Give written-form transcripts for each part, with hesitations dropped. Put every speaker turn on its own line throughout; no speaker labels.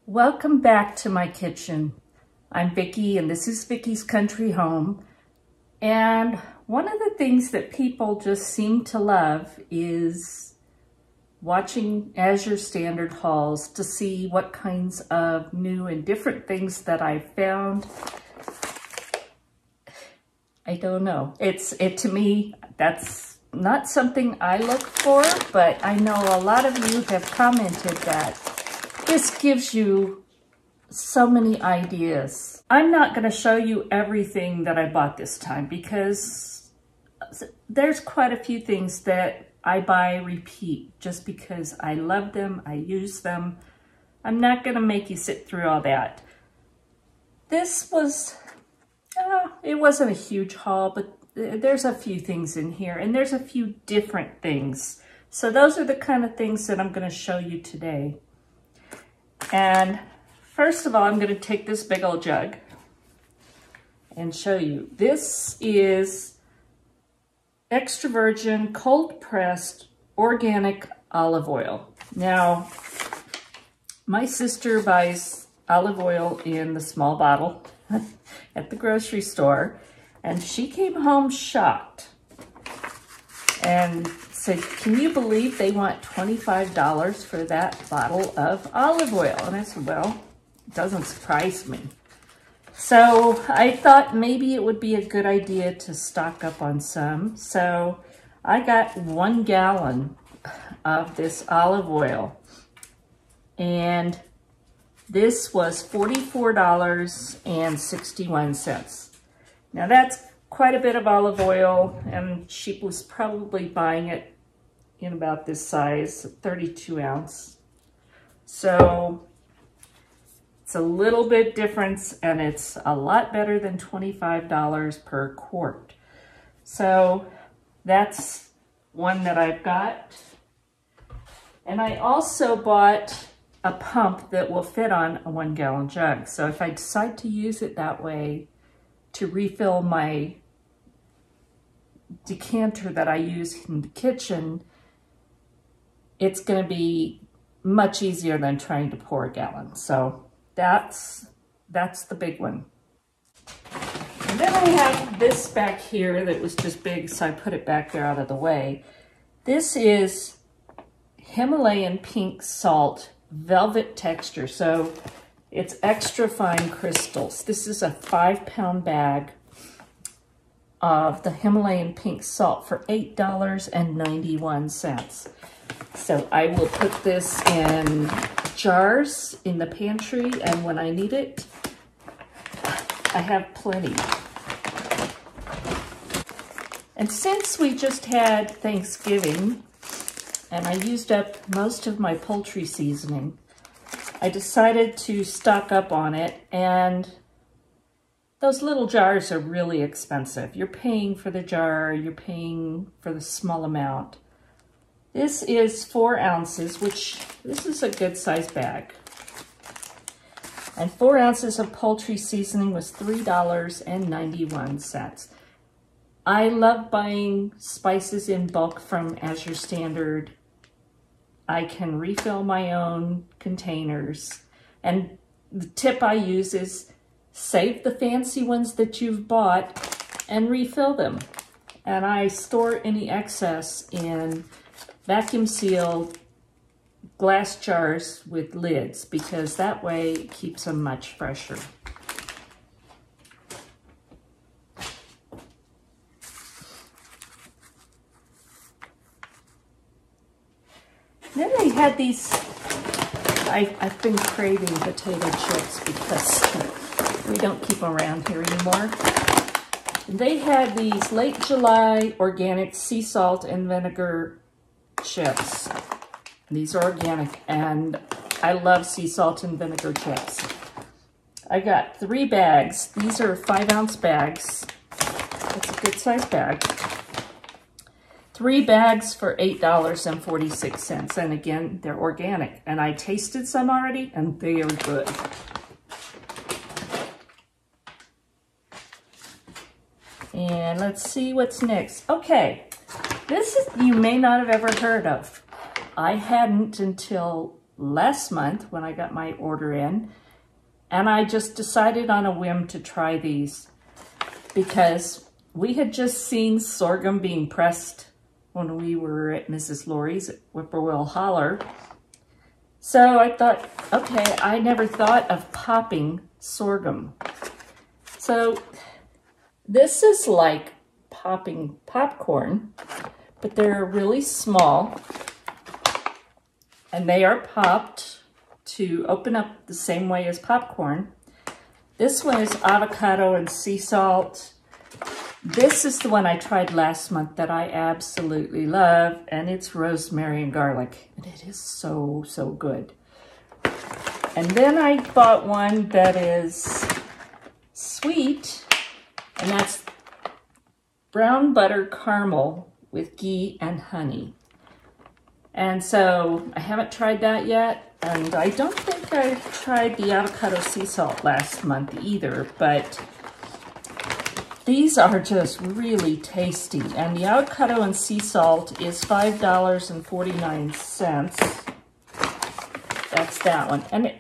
Welcome back to my kitchen. I'm Vicki and this is Vicki's Country Home. And one of the things that people just seem to love is watching Azure Standard hauls to see what kinds of new and different things that I've found. I don't know. To me, that's not something I look for, but I know a lot of you have commented that this gives you so many ideas. I'm not going to show you everything that I bought this time because there's quite a few things that I buy repeat just because I love them, I use them. I'm not going to make you sit through all that. This was, it wasn't a huge haul, but there's a few things in here and there's a few different things. So those are the kind of things that I'm going to show you today. And first of all, I'm going to take this big old jug and show you. This is extra virgin, cold pressed, organic olive oil. Now, my sister buys olive oil in the small bottle at the grocery store, and she came home shocked and said, "Can you believe they want $25 for that bottle of olive oil?" And I said, well, it doesn't surprise me. So I thought maybe it would be a good idea to stock up on some. So I got 1 gallon of this olive oil. And this was $44.61. Now that's quite a bit of olive oil, and she was probably buying it in about this size, 32 ounce. So it's a little bit different, and it's a lot better than $25 per quart. So that's one that I've got. And I also bought a pump that will fit on a 1 gallon jug. So if I decide to use it that way to refill my decanter that I use in the kitchen, it's going to be much easier than trying to pour a gallon. So that's the big one. And then I have this back here that was just big, so I put it back there out of the way. This is Himalayan pink salt, velvet texture. So it's extra fine crystals. This is a 5-pound bag of the Himalayan pink salt for $8.91. So I will put this in jars in the pantry, and when I need it, I have plenty. And since we just had Thanksgiving and I used up most of my poultry seasoning, I decided to stock up on it, and those little jars are really expensive. You're paying for the jar, you're paying for the small amount. This is 4 ounces, which this is a good size bag. And 4 ounces of poultry seasoning was $3.91. I love buying spices in bulk from Azure Standard. I can refill my own containers. And the tip I use is save the fancy ones that you've bought and refill them. And I store any excess in vacuum sealed glass jars with lids, because that way it keeps them much fresher. Then I had these, I've been craving potato chips because we don't keep them around here anymore. They had these late July organic sea salt and vinegar chips. These are organic, and I love sea salt and vinegar chips. I got 3 bags. These are 5-ounce bags. That's a good size bag. 3 bags for $8.46. And again, they're organic. And I tasted some already, and they are good. And let's see what's next. Okay, this is, you may not have ever heard of. I hadn't until last month when I got my order in. And I just decided on a whim to try these because we had just seen sorghum being pressed when we were at Mrs. Lori's at Whippoorwill Holler. So I thought, okay, I never thought of popping sorghum. So this is like popping popcorn, but they're really small and they are popped to open up the same way as popcorn. This one is avocado and sea salt. This is the one I tried last month that I absolutely love, and it's rosemary and garlic, and it is so, so good. And then I bought one that is sweet, and that's brown butter caramel with ghee and honey. And so I haven't tried that yet, and I don't think I tried the avocado sea salt last month either, but these are just really tasty. And the avocado and sea salt is $5.49. That's that one. And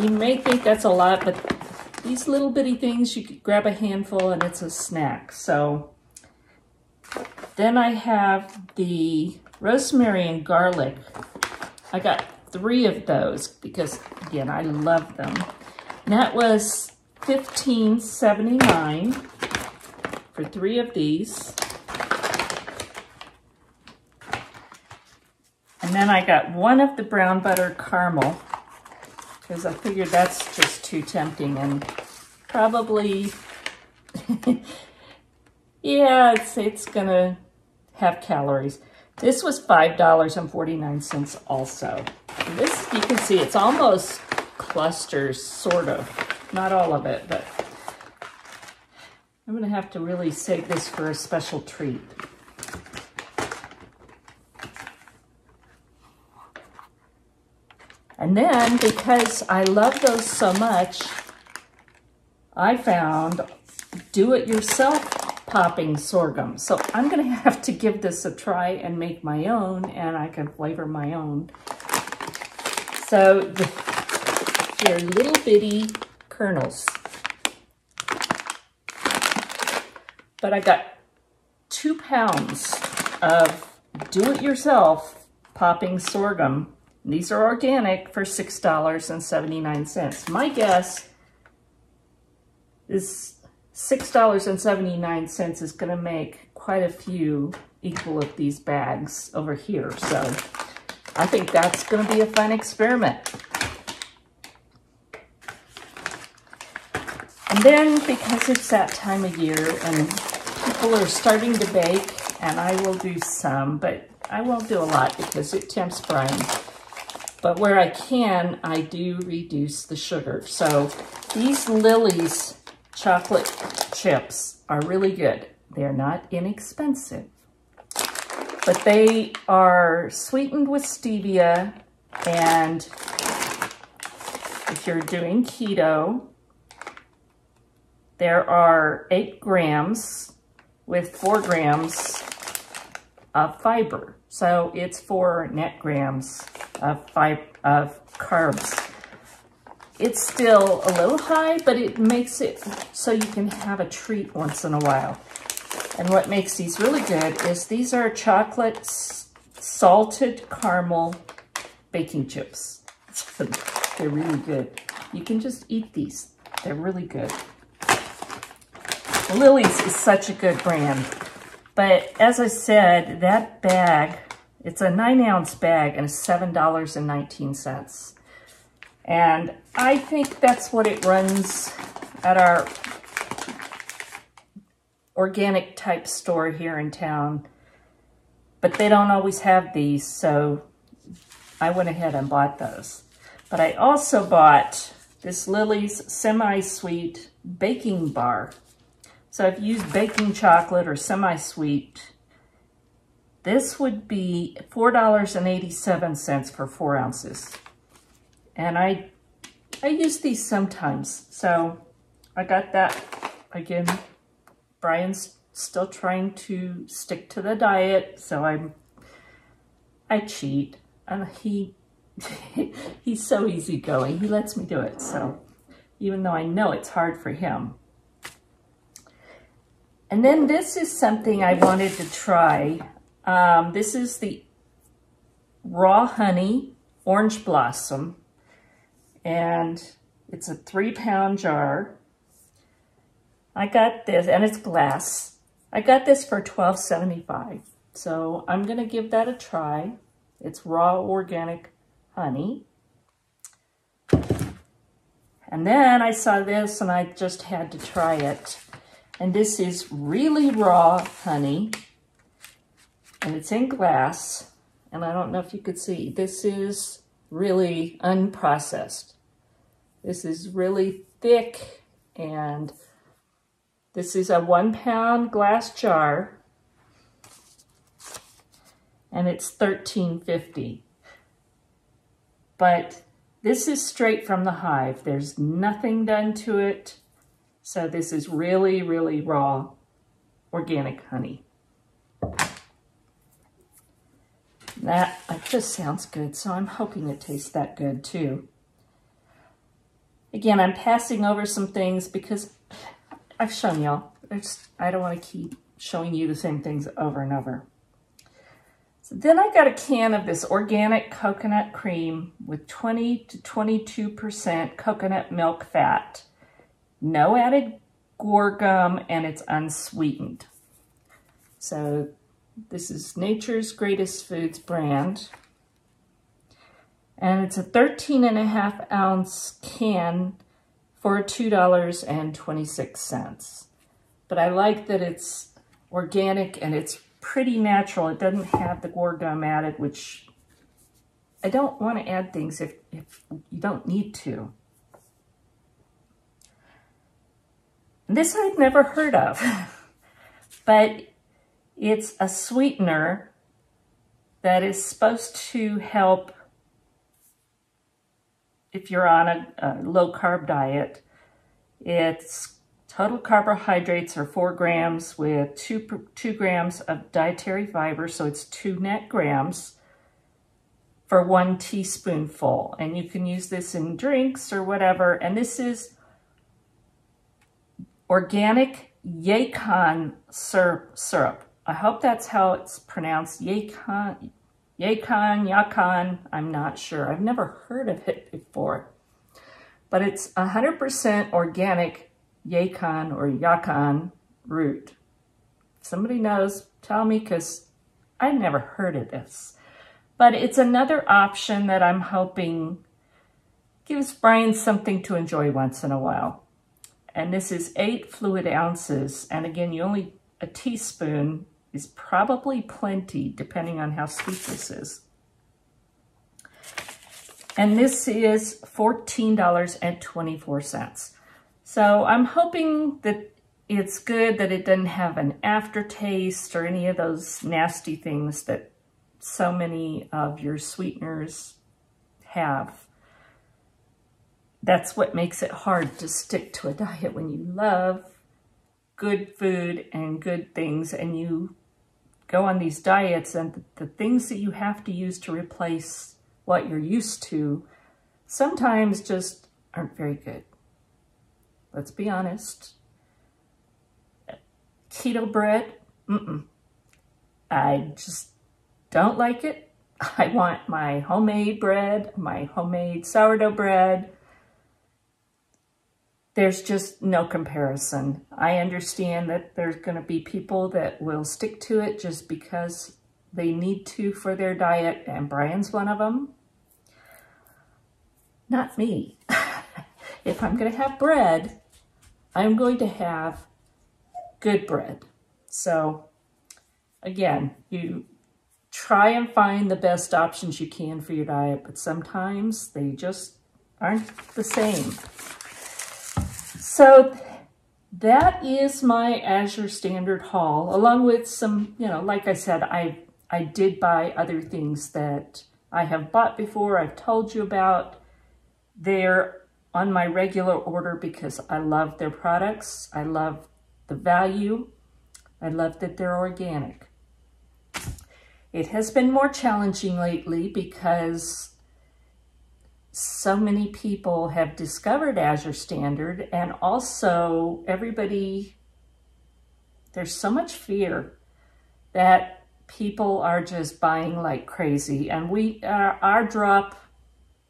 you may think that's a lot, but these little bitty things, you could grab a handful and it's a snack. So then I have the rosemary and garlic. I got 3 of those because, again, I love them. And that was $15.79 for 3 of these. And then I got 1 of the brown butter caramel because I figured that's just too tempting and probably, yeah, it's gonna have calories. This was $5.49 also. And this, you can see, it's almost clusters, sort of. Not all of it, but I'm gonna have to really save this for a special treat. And then, because I love those so much, I found do-it-yourself popping sorghum. So I'm gonna have to give this a try and make my own, and I can flavor my own. So they're little bitty kernels. But I got 2 pounds of do-it-yourself popping sorghum. These are organic for $6.79. My guess is $6.79 is going to make quite a few equal of these bags over here. So I think that's going to be a fun experiment. And then, because it's that time of year and people are starting to bake, and I will do some, but I won't do a lot because it tempts Brian. But where I can, I do reduce the sugar. So these Lily's chocolate chips are really good. They're not inexpensive, but they are sweetened with stevia, and if you're doing keto, there are 8 grams with 4 grams of fiber. So it's 4 net grams of carbs. It's still a little high, but it makes it so you can have a treat once in a while. And what makes these really good is these are chocolate salted caramel baking chips. They're really good. You can just eat these. They're really good. Lily's is such a good brand. But as I said, that bag, it's a 9-ounce bag and it's $7.19. And I think that's what it runs at our organic type store here in town. But they don't always have these, so I went ahead and bought those. But I also bought this Lily's semi-sweet baking bar. So if you use baking chocolate or semi-sweet, this would be $4.87 for 4 ounces. And I use these sometimes. So I got that. Again, Brian's still trying to stick to the diet, so I cheat. And he He's so easygoing. He lets me do it. So even though I know it's hard for him. And then this is something I wanted to try. This is the Raw Honey Orange Blossom. And it's a 3-pound jar. I got this, and it's glass. I got this for $12.75. So I'm gonna give that a try. It's raw organic honey. And then I saw this and I just had to try it. And this is really raw honey. And it's in glass. And I don't know if you could see, this is really unprocessed. This is really thick, and this is a 1-pound glass jar, and it's $13.50. But this is straight from the hive. There's nothing done to it. So this is really, really raw organic honey. That just sounds good, so I'm hoping it tastes that good too. Again, I'm passing over some things because I've shown y'all. I don't want to keep showing you the same things over and over. So then I got a can of this organic coconut cream with 20 to 22% coconut milk fat. No added guar gum, and it's unsweetened. So this is Nature's Greatest Foods brand. And it's a 13.5 ounce can for $2.26. But I like that it's organic and it's pretty natural. It doesn't have the guar gum added, which I don't want to add things if you don't need to. This I've never heard of, but it's a sweetener that is supposed to help if you're on a low-carb diet. Its total carbohydrates are 4 grams with 2 grams of dietary fiber, so it's 2 net grams for 1 teaspoonful. And you can use this in drinks or whatever. And this is organic Yacon syrup. I hope that's how it's pronounced. Yacon, I'm not sure. I've never heard of it before. But it's 100% organic Yacon or Yacon root. If somebody knows, tell me, because I've never heard of this. But it's another option that I'm hoping gives Brian something to enjoy once in a while. And this is 8 fluid ounces. And again, a teaspoon is probably plenty, depending on how sweet this is. And this is $14.24. So I'm hoping that it's good, that it doesn't have an aftertaste or any of those nasty things that so many of your sweeteners have. That's what makes it hard to stick to a diet when you love good food and good things, and you go on these diets, and the things that you have to use to replace what you're used to sometimes just aren't very good. Let's be honest. Keto bread, I just don't like it. I want my homemade bread, my homemade sourdough bread. There's just no comparison. I understand that there's going to be people that will stick to it just because they need to for their diet, and Brian's one of them. Not me. If I'm going to have bread, I'm going to have good bread. So again, you try and find the best options you can for your diet, but sometimes they just aren't the same. So that is my Azure Standard haul, along with some, like I said, I did buy other things that I have bought before, I've told you about. They're on my regular order because I love their products. I love the value. I love that they're organic. It has been more challenging lately because so many people have discovered Azure Standard, and also everybody, there's so much fear that people are just buying like crazy. And our drop,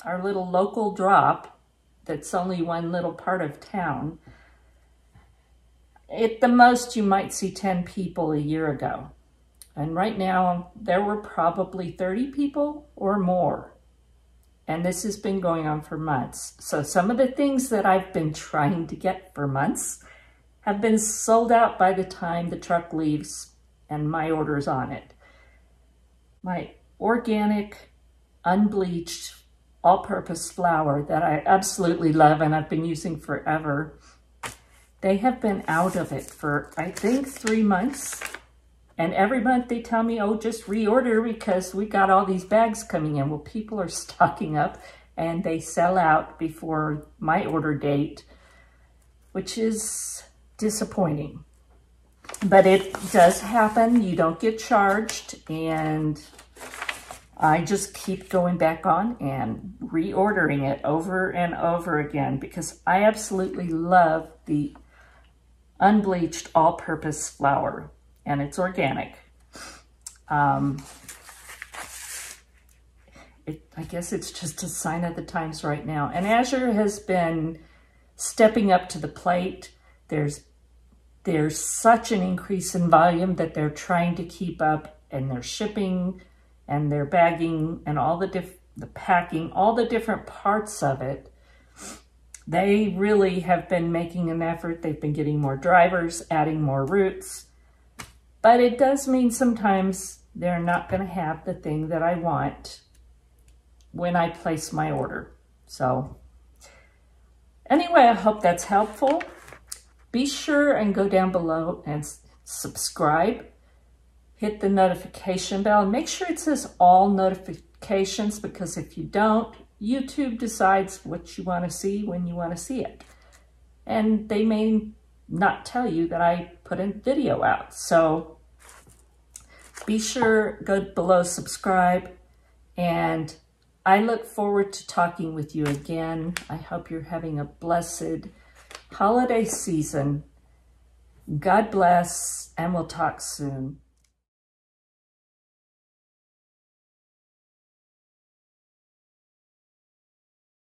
our little local drop, that's only one little part of town, at the most you might see 10 people a year ago. And right now there were probably 30 people or more. And this has been going on for months. So some of the things that I've been trying to get for months have been sold out by the time the truck leaves and my order's on it. My organic, unbleached, all-purpose flour that I absolutely love and I've been using forever, they have been out of it for, I think, 3 months. And every month they tell me, oh, just reorder because we got all these bags coming in. Well, people are stocking up and they sell out before my order date, which is disappointing. But it does happen. You don't get charged. And I just keep going back on and reordering it over and over again because I absolutely love the unbleached all-purpose flour. And it's organic. I guess it's just a sign of the times right now. And Azure has been stepping up to the plate. There's such an increase in volume that they're trying to keep up, and their shipping and their bagging and all the packing, all the different parts of it. They really have been making an effort. They've been getting more drivers, adding more routes. But it does mean sometimes they're not going to have the thing that I want when I place my order. So anyway, I hope that's helpful. Be sure and go down below and subscribe. Hit the notification bell and make sure it says all notifications, because if you don't, YouTube decides what you want to see when you want to see it. And they may not tell you that I put a video out. So be sure, go below, subscribe, and I look forward to talking with you again. I hope you're having a blessed holiday season. God bless, and we'll talk soon.